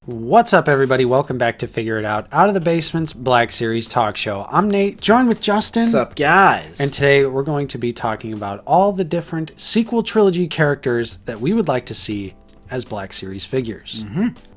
What's up, everybody? Welcome back to Figure It Out of the Basement's Black Series Talk Show. I'm Nate, joined with Justin. What's up, guys? And today we're going to be talking about all the different sequel trilogy characters that we would like to see as Black Series figures.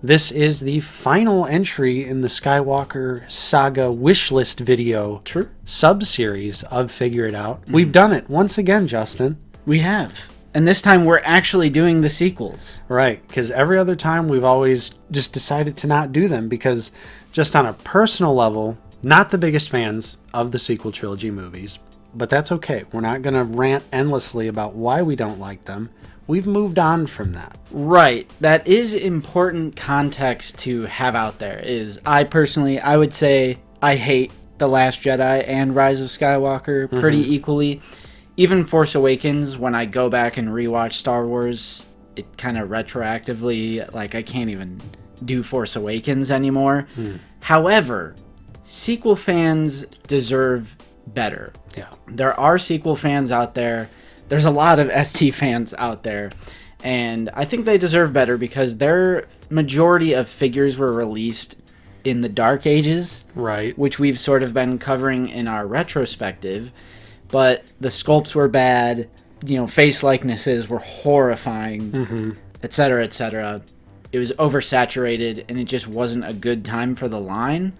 This is the final entry in the Skywalker Saga wishlist video sub-series of Figure It Out. We've done it once again, Justin. We have. And this time we're actually doing the sequels. Right, because every other time we've always just decided to not do them because just on a personal level, not the biggest fans of the sequel trilogy movies, but that's okay. We're not going to rant endlessly about why we don't like them. We've moved on from that. Right. That is important context to have out there. I would say I hate The Last Jedi and Rise of Skywalker pretty equally. Even Force Awakens, when I go back and rewatch Star Wars, it kind of retroactively, like, I can't even do Force Awakens anymore. However, sequel fans deserve better. Yeah. There are sequel fans out there. There's a lot of ST fans out there. And I think they deserve better because their majority of figures were released in the Dark Ages. Right. Which we've sort of been covering in our retrospective. But the sculpts were bad, face likenesses were horrifying, etc., etc. It was oversaturated, and it just wasn't a good time for the line.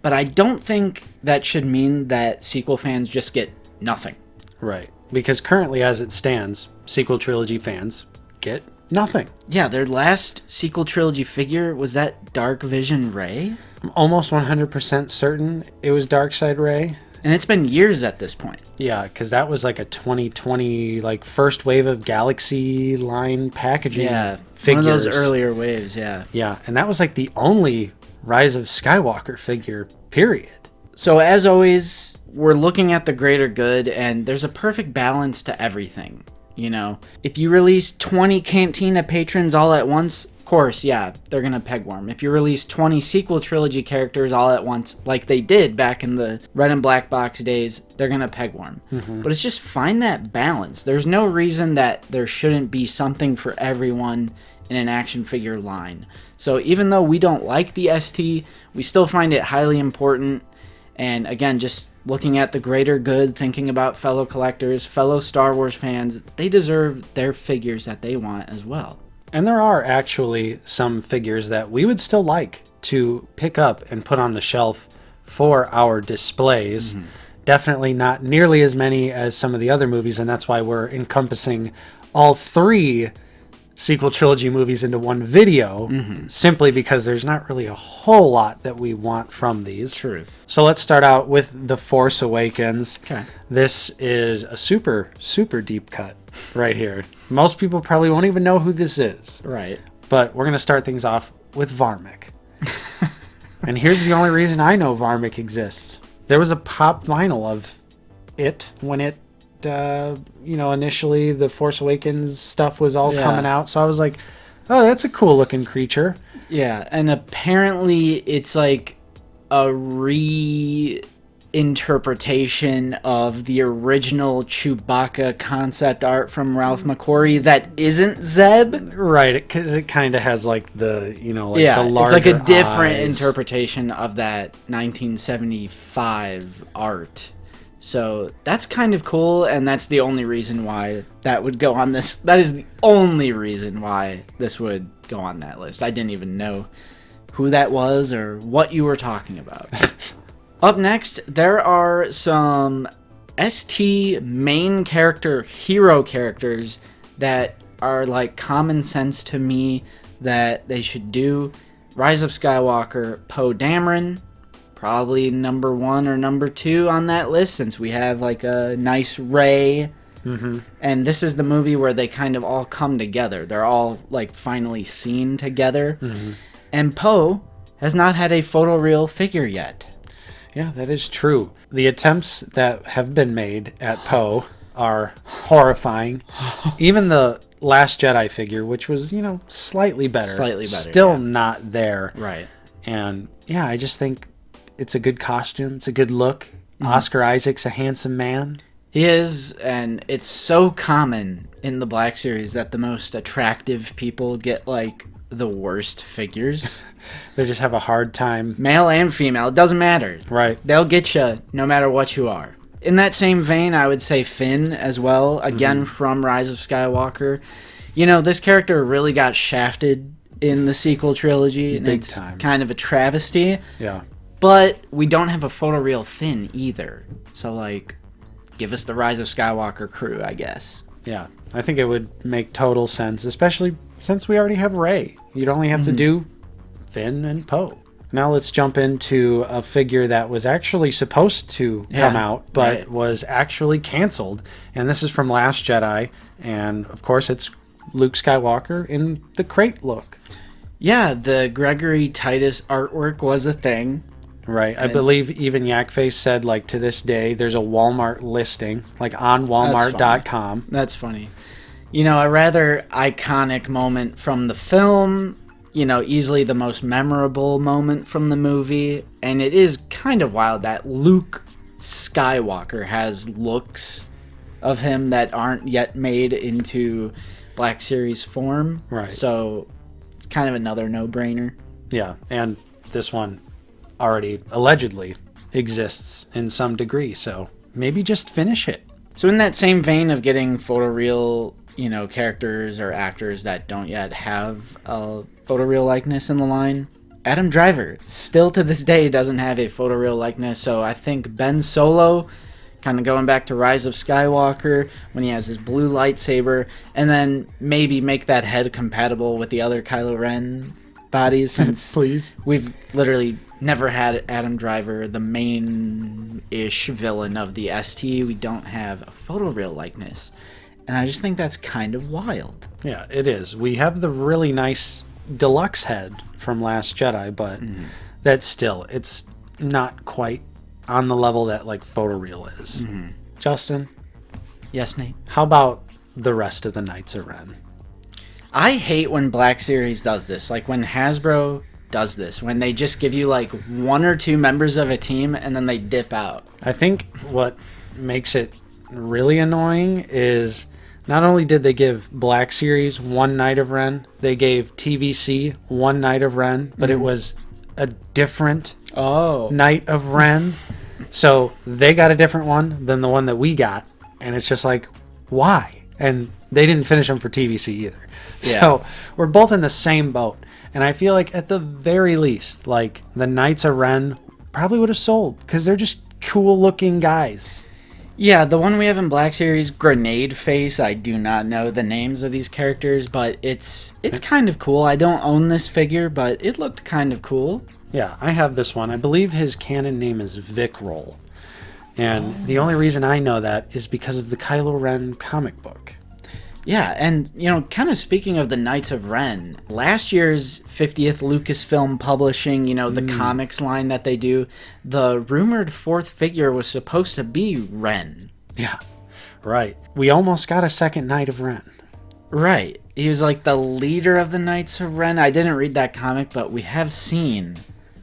But I don't think that should mean that sequel fans just get nothing. Right. Because currently, as it stands, sequel trilogy fans get nothing. Yeah, their last sequel trilogy figure, was that Dark Vision Rey? I'm almost 100% certain it was Darkseid Rey. And it's been years at this point. Yeah, because that was like a 2020, first wave of Galaxy line packaging figures. One of those earlier waves, yeah. Yeah, and that was like the only Rise of Skywalker figure, period. So as always, we're looking at the greater good, and there's a perfect balance to everything. If you release 20 Cantina patrons all at once, of course, yeah, they're going to pegworm. If you release 20 sequel trilogy characters all at once, like they did back in the red and black box days, they're going to pegworm. But it's just find that balance. There's no reason that there shouldn't be something for everyone in an action figure line. So even though we don't like the ST, we still find it highly important. And again, just looking at the greater good, thinking about fellow collectors, fellow Star Wars fans, they deserve their figures that they want as well. And there are actually some figures that we would still like to pick up and put on the shelf for our displays. Definitely not nearly as many as some of the other movies, and that's why we're encompassing all three sequel trilogy movies into one video, simply because there's not really a whole lot that we want from these. Truth. So let's start out with The Force Awakens. Okay. This is a super, super deep cut right here. Most people probably won't even know who this is. Right. But we're going to start things off with Varmic. And here's the only reason I know Varmic exists. There was a pop vinyl of it when it initially the Force Awakens stuff was all coming out. So I was like, oh, that's a cool looking creature. Yeah, and apparently it's like a reinterpretation of the original Chewbacca concept art from Ralph McQuarrie that isn't Zeb. Right, because it kind of has the the larger it's like a different eyes. interpretation of that 1975 art. So that's kind of cool, and that's the only reason why that would go on this. That is the only reason why this would go on that list. I didn't even know who that was or what you were talking about. Up next, there are some ST main character, hero characters that are common sense to me that they should do. Rise of Skywalker, Poe Dameron. Probably number 1 or number 2 on that list since we have a nice Rey. And this is the movie where they kind of all come together. They're all finally seen together. And Poe has not had a photoreal figure yet. Yeah, that is true. The attempts that have been made at Poe are horrifying. Even the Last Jedi figure, which was, slightly better. Still not there. Right. And yeah, I just think it's a good costume. It's a good look. Oscar Isaac's a handsome man. He is, and it's so common in the Black Series that the most attractive people get the worst figures. They just have a hard time. Male and female, it doesn't matter. Right. They'll get you no matter what you are. In that same vein, I would say Finn as well, again from Rise of Skywalker. You know, this character really got shafted in the sequel trilogy, and Big it's time. kind of a travesty. Yeah. But we don't have a photoreal Finn either. So, like, give us the Rise of Skywalker crew, I guess. Yeah. I think it would make total sense, especially since we already have Rey. You'd only have to do Finn and Poe. Now let's jump into a figure that was actually supposed to come out, but was actually canceled. And this is from Last Jedi. And, of course, it's Luke Skywalker in the crate look. Yeah, the Gregory Titus artwork was a thing. Right. I believe even Yakface said, like, to this day, there's a Walmart listing, like, on Walmart.com. That's funny. You know, a rather iconic moment from the film, you know, easily the most memorable moment from the movie. And it is kind of wild that Luke Skywalker has looks of him that aren't yet made into Black Series form. Right. So it's kind of another no-brainer. Yeah, and this one already allegedly exists in some degree, so maybe just finish it. So in that same vein of getting photoreal, you know, characters or actors that don't yet have a photoreal likeness in the line, Adam Driver still to this day doesn't have a photoreal likeness. So I think Ben Solo, kind of going back to Rise of Skywalker, when he has his blue lightsaber, and then maybe make that head compatible with the other Kylo Ren bodies, since Please. we've literally never had Adam Driver, the main-ish villain of the ST. We don't have a photoreal likeness. And I just think that's kind of wild. Yeah, it is. We have the really nice deluxe head from Last Jedi, but that's still, it's not quite on the level that, like, photoreal is. Justin, Yes, Nate? how about the rest of the Knights of Ren? I hate when Black Series does this. Like, when Hasbro does this. When they just give you, like, one or two members of a team, and then they dip out. I think what makes it really annoying is not only did they give Black Series one Knight of Ren, they gave TVC one Knight of Ren, but it was a different Knight of Ren. So they got a different one than the one that we got. And it's just like, why? And they didn't finish them for TVC either. Yeah. So we're both in the same boat. And I feel like at the very least, like, the Knights of Ren probably would have sold because they're just cool looking guys. Yeah, the one we have in Black Series, Grenade Face, I do not know the names of these characters, but it's kind of cool. I don't own this figure, but it looked kind of cool. Yeah, I have this one. I believe his canon name is Vic Roll. And the only reason I know that is because of the Kylo Ren comic book. Yeah, and, you know, kind of speaking of the Knights of Ren, last year's 50th Lucasfilm Publishing, you know, the comics line that they do, the rumored fourth figure was supposed to be Ren. Yeah, right. We almost got a second Knight of Ren. Right. He was like the leader of the Knights of Ren. I didn't read that comic, but we have seen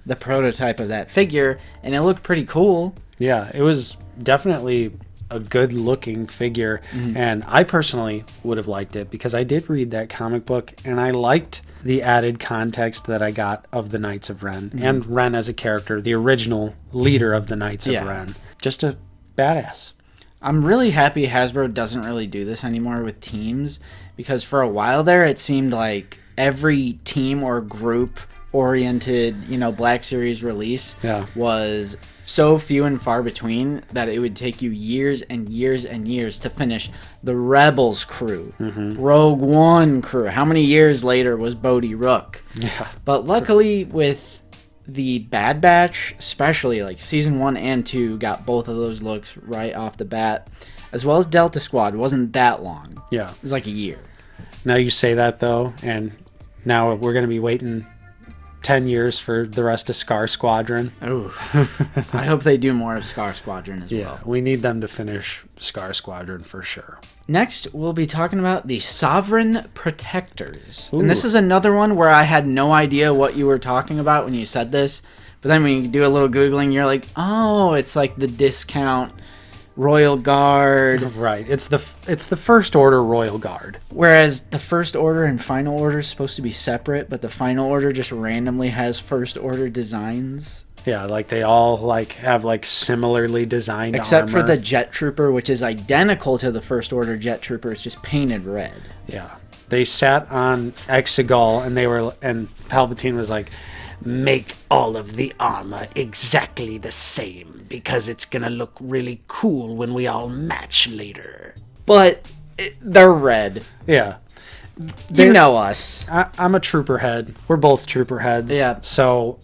the prototype of that figure, and it looked pretty cool. Yeah, it was definitely a good looking figure, and I personally would have liked it because I did read that comic book and I liked the added context that I got of the Knights of Ren and Ren as a character, the original leader of the Knights of Ren. Just a badass. I'm really happy Hasbro doesn't really do this anymore with teams, because for a while there it seemed like every team or group oriented, you know, Black Series release was so few and far between that it would take you years and years and years to finish the Rebels crew, Rogue One crew. How many years later was Bodhi Rook? Yeah. But luckily with the Bad Batch, especially like season 1 and 2 got both of those looks right off the bat, as well as Delta Squad. It wasn't that long. Yeah. It was like a year. Now you say that though, and now we're going to be waiting 10 years for the rest of Scar Squadron. Oh, I hope they do more of Scar Squadron as well. Yeah, we need them to finish Scar Squadron for sure. Next, we'll be talking about the Sovereign Protectors. Ooh. And this is another one where I had no idea what you were talking about when you said this. But then when you do a little Googling, you're like, oh, it's like the discount Royal Guard. Right. It's the First Order Royal Guard. Whereas the First Order and Final Order is supposed to be separate, but the Final Order just randomly has First Order designs. Yeah, like they all like have like similarly designed Except for armor. the Jet Trooper, which is identical to the First Order Jet Trooper. It's just painted red. Yeah. They sat on Exegol and Palpatine was like, make all of the armor exactly the same because it's gonna look really cool when we all match later. But they're red. Yeah. You know us. I'm a trooper head. We're both trooper heads. Yeah. So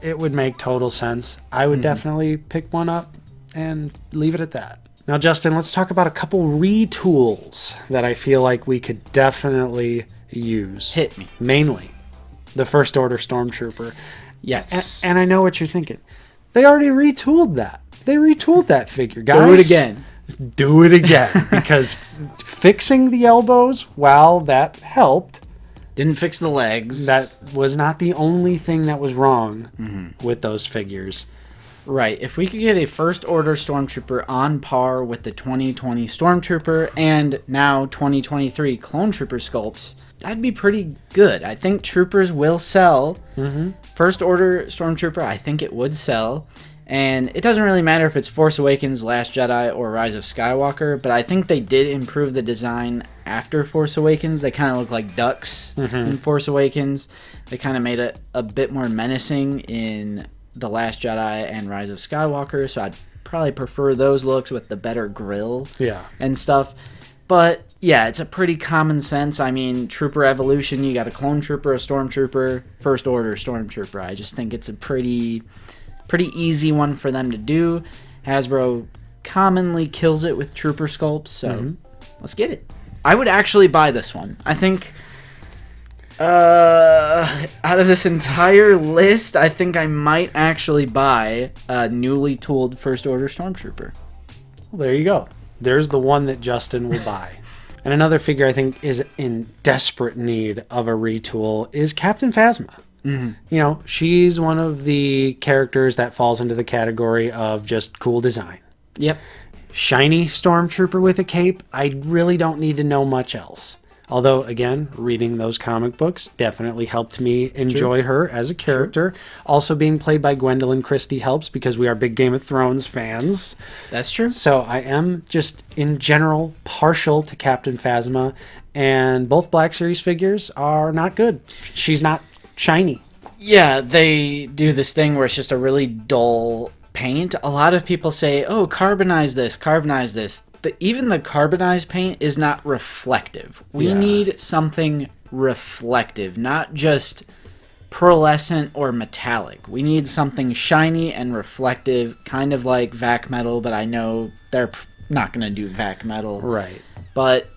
it would make total sense. I would definitely pick one up and leave it at that. Now, Justin, let's talk about a couple retools that I feel like we could definitely use. Hit me. Mainly, the First Order Stormtrooper. Yes. And I know what you're thinking. They already retooled that. They retooled that figure, guys. Do it again. Do it again. Because fixing the elbows, while that helped, Didn't fix the legs. that was not the only thing that was wrong with those figures. Right. If we could get a First Order Stormtrooper on par with the 2020 Stormtrooper and now 2023 Clone Trooper sculpts, that'd be pretty good. I think Troopers will sell. First Order Stormtrooper, I think it would sell. And it doesn't really matter if it's Force Awakens, Last Jedi, or Rise of Skywalker, but I think they did improve the design after Force Awakens. They kind of look like ducks in Force Awakens. They kind of made it a bit more menacing in The Last Jedi and Rise of Skywalker, so I'd probably prefer those looks with the better grill and stuff. But yeah, it's a pretty common sense. I mean, Trooper evolution, you got a Clone Trooper, a Stormtrooper, First Order Stormtrooper. I just think it's a pretty easy one for them to do. Hasbro commonly kills it with Trooper sculpts, so let's get it. I would actually buy this one. I think out of this entire list, I think I might actually buy a newly tooled First Order Stormtrooper. Well, there you go. There's the one that Justin will buy. And another figure I think is in desperate need of a retool is Captain Phasma. You know, she's one of the characters that falls into the category of just cool design. Yep. Shiny Stormtrooper with a cape, I really don't need to know much else. Although, again, reading those comic books definitely helped me enjoy her as a character. Also being played by Gwendolyn Christie helps because we are big Game of Thrones fans. That's true. So I am just, in general, partial to Captain Phasma. And both Black Series figures are not good. She's not shiny. Yeah, they do this thing where it's just a really dull paint. A lot of people say, oh, carbonize this, carbonize this. Even the carbonized paint is not reflective. We need something reflective, not just pearlescent or metallic. We need something shiny and reflective, kind of like vac metal, but I know they're not going to do vac metal. Right. But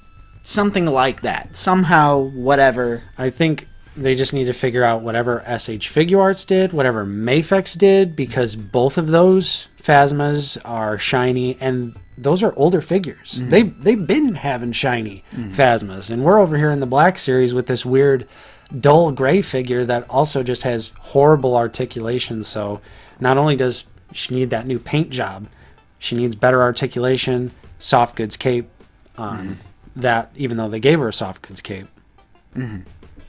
something like that. Somehow, whatever. I think they just need to figure out whatever SH Figuarts did, whatever Mafex did, because both of those Phasmas are shiny, and those are older figures. They've been having shiny Phasmas, and we're over here in the Black Series with this weird dull gray figure that also just has horrible articulation. So not only does she need that new paint job, she needs better articulation, soft goods cape on that, even though they gave her a soft goods cape.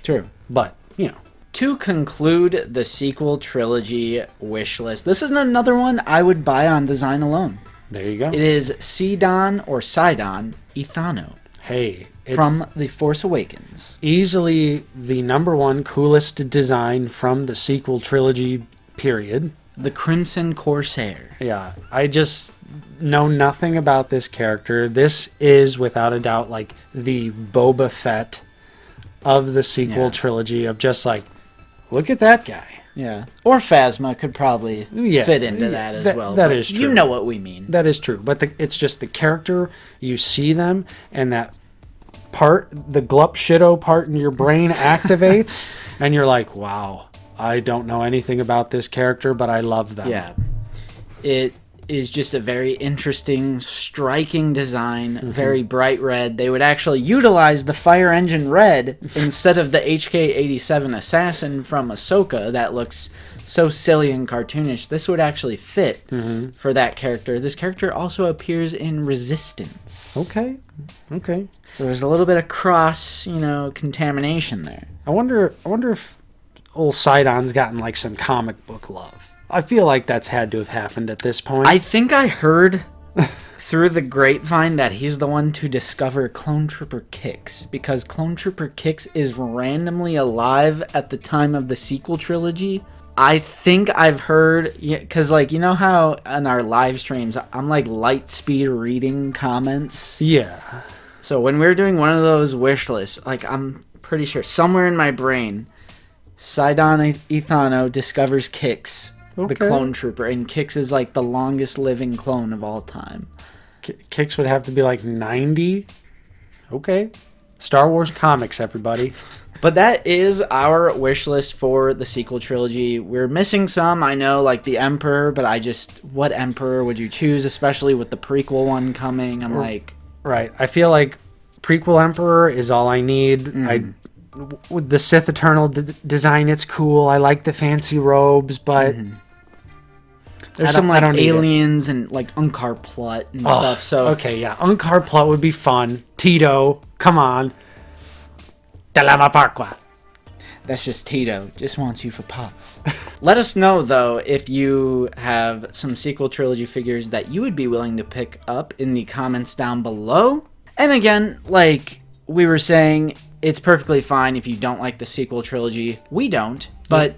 True. But, you know. To conclude the sequel trilogy wish list, this is another one I would buy on design alone. There you go. It is Sidon or Sidon Ithano. Hey, it's from The Force Awakens. Easily the number one coolest design from the sequel trilogy period. The Crimson Corsair. Yeah, I just know nothing about this character. This is without a doubt like the Boba Fett of the sequel trilogy, of just like, look at that guy. Yeah. Or Phasma could probably fit into that as well. That is true. You know what we mean. That is true. But it's just the character, you see them, and that part, the glup shitto part in your brain activates, and you're like, wow, I don't know anything about this character, but I love them. Yeah. It is just a very interesting, striking design, very bright red. They would actually utilize the fire engine red instead of the HK-87 assassin from Ahsoka that looks so silly and cartoonish, this would actually fit for that character. This character also appears in Resistance. Okay. So there's a little bit of cross, contamination there. I wonder if old Sidon's gotten like some comic book love. I feel like that's had to have happened at this point. I think I heard through the grapevine that he's the one to discover Clone Trooper Kix, because Clone Trooper Kix is randomly alive at the time of the sequel trilogy. I think I've heard, because you know how on our live streams I'm like light speed reading comments. Yeah. So when we were doing one of those wish lists, I'm pretty sure somewhere in my brain, Sidon Ethano discovers Kix, the clone trooper, and Kix is like the longest living clone of all time. Kix would have to be like 90. Okay. Star Wars comics, everybody. But that is our wish list for the sequel trilogy. We're missing some, I know, like the Emperor, but what Emperor would you choose, especially with the prequel one coming? I'm like... Right. I feel like prequel Emperor is all I need. With the Sith Eternal design, it's cool. I like the fancy robes, but... There's some aliens and like Unkar Plutt and stuff. So okay, yeah, Unkar Plutt would be fun. Tito, come on. Dalama Parqua. That's just Tito. Just wants you for pots. Let us know though if you have some sequel trilogy figures that you would be willing to pick up in the comments down below. And again, like we were saying, it's perfectly fine if you don't like the sequel trilogy. We don't, but.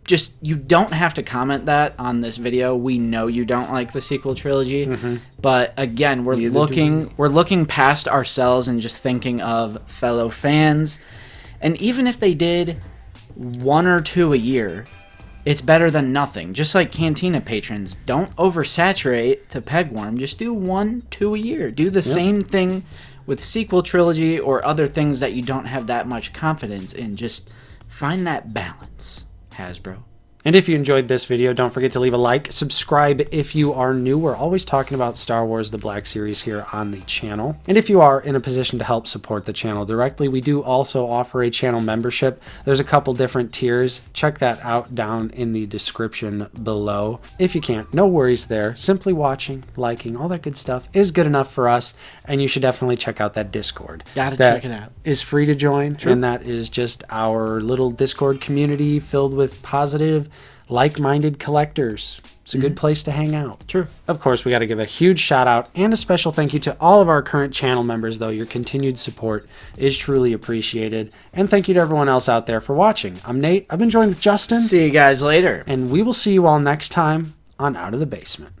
Just, you don't have to comment that on this video. We know you don't like the sequel trilogy. But again, we're looking past ourselves and just thinking of fellow fans. And even if they did 1 or 2 a year, it's better than nothing. Just like Cantina patrons, don't oversaturate to Pegworm. Just do 1, 2 a year. Do the same thing with sequel trilogy or other things that you don't have that much confidence in. Just find that balance. Hasbro. And if you enjoyed this video, don't forget to leave a like, subscribe if you are new. We're always talking about Star Wars The Black Series here on the channel. And if you are in a position to help support the channel directly, we do also offer a channel membership. There's a couple different tiers. Check that out down in the description below. If you can't, no worries there. Simply watching, liking, all that good stuff is good enough for us. And you should definitely check out that Discord. Gotta check it out. Is free to join. And that is just our little Discord community filled with positive, like-minded collectors. It's a good place to hang out. True. Of course, we got to give a huge shout out and a special thank you to all of our current channel members, though. Your continued support is truly appreciated. And thank you to everyone else out there for watching. I'm Nate. I've been joined with Justin. See you guys later. And we will see you all next time on Out of the Basement.